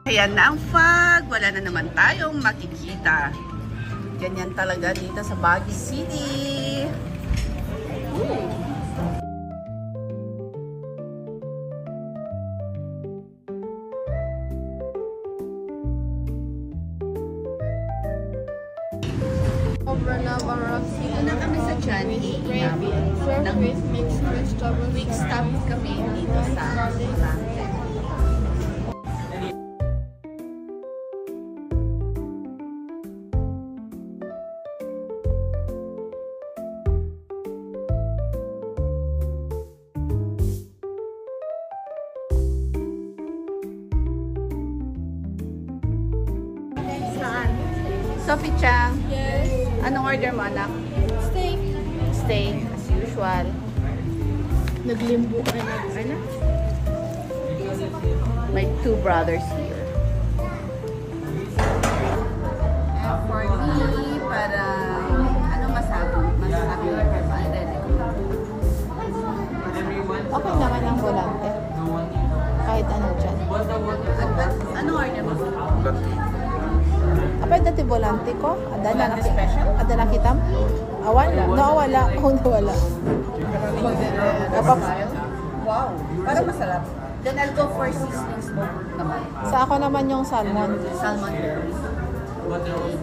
Ayan na ang fog. Wala na naman tayong makikita. Ganyan talaga dito sa Baguio City. Ooh. Dito na kami sa Johnny. Mixed vegetables. Mixed stuff kami dito sa Volante. Sophie Chang. Yes. Anong order mo, anak? Steak. Steak, as usual. Naglimbo ka na. Ano? My two brothers here. And for me, para ano masabi ko kay Okay naman ang volante. Kahit ano dyan. Anong order mo? Apa dati volante ko? Volante special? Ada nakita? Wala. Nawala. Oh, nawala. Wow, parang masarap. Then I'll go for seasoning smoke naman. Sa ako naman yung salmon. Salmon belly.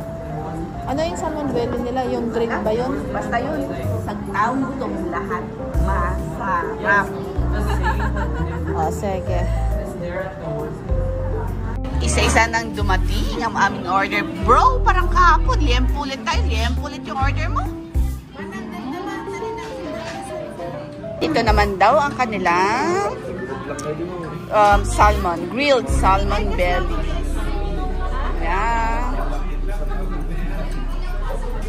Ano yung salmon belly nila? Yung green ba yun? Basta yun. Sa taong gutom lahat. Masarap. Oh, sige. Isa-isa nang dumating ang aming order. Bro, parang kahapon. Liempo ulit tayo. Liempo ulit yung order mo. Ito naman daw ang kanilang salmon. Grilled salmon belly. Yan.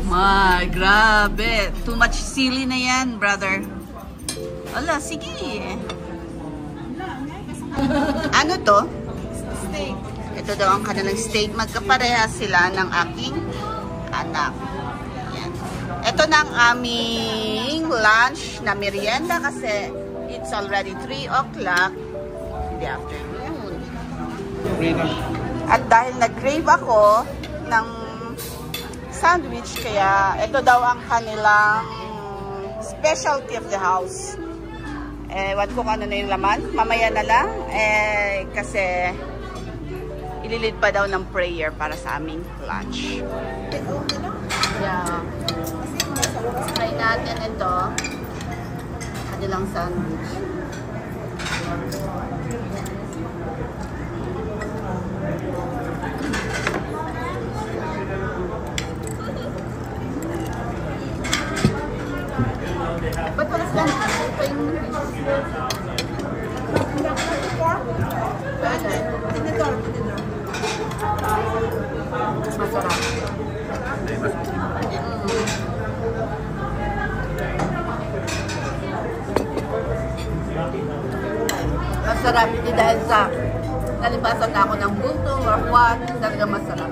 My, grabe. Too much sili na yan, brother. Ala, sige. Ano to? Steak. Ito daw ang kanilang steak. Magkapareha sila ng aking anak. Yan. Ito na ang aming lunch na merienda kasi it's already 3 o'clock in the afternoon. At dahil nag-crave ako ng sandwich, kaya ito daw ang kanilang specialty of the house. Ewan ko kung ano na yung laman. Mamaya na lang. Kasi ililid pa daw ng prayer para sa aming lunch. Yeah. Try natin ito. Kanilang sandwich. Ba't wala silang open? Masarap. Masarap. Hindi dahil sa nalipasan na ako ng gutom or what. Talaga masarap.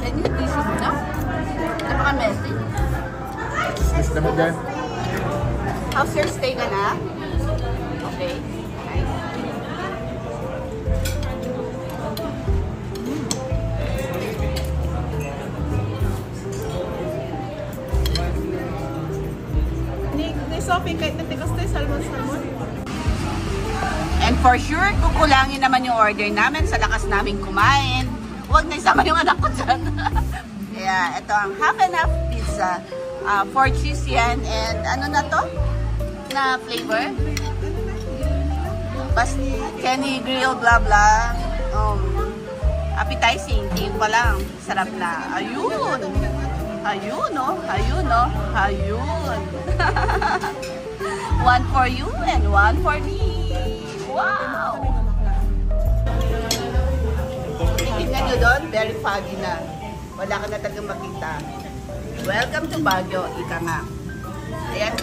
Can you dishes na? Napaka-messy. Miss naman dyan. How's your steak, anak? Okay. Nice. Ni Sophie, kahit natikas tayo salmon. And for sure, kukulangin naman yung order namin sa lakas namin kumain. Huwag na isama yung anak ko dyan. Kaya ito ang half and half pizza. 4 cheese yan. And ano na to? Na flavor? Kenny grill, blah blah. Appetizing. Tingin pa lang. Sarap na. Ayun. Ayun, no? Ayun, no? Ayun. One for you and one for me. Wow! Tingnan nyo doon, very foggy na. Wala ka na talagang makita. Welcome to Baguio, ika nga. Ayan.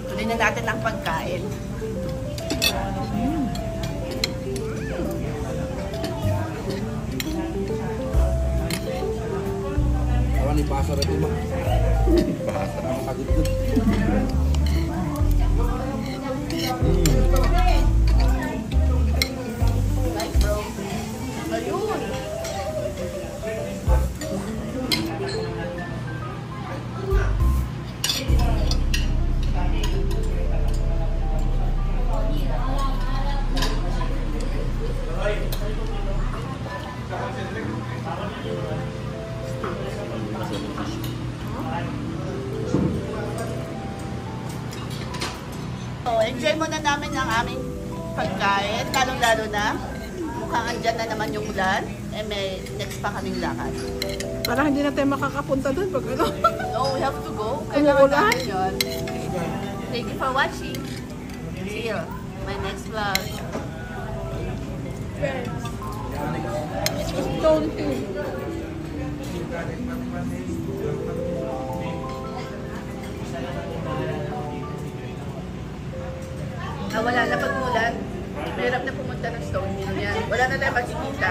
Tuloy na natin ang pagkain. Awan, ipasa rin ito. Ipasa na makagod. enjoy muna namin ang aming pagkain. Lalo-lalo na. Mukhang andyan na naman yung ulan. Eh, may next pa kaming lakad. Para hindi na tayo makakapunta doon pag ano. No, we have to go. Umuulan? namin yun. Thank you for watching. See you. My next vlog. Stone too. Wala na pagmulan. Mahirap na pumunta ng Stone Hill yan. Wala na tayo makikita.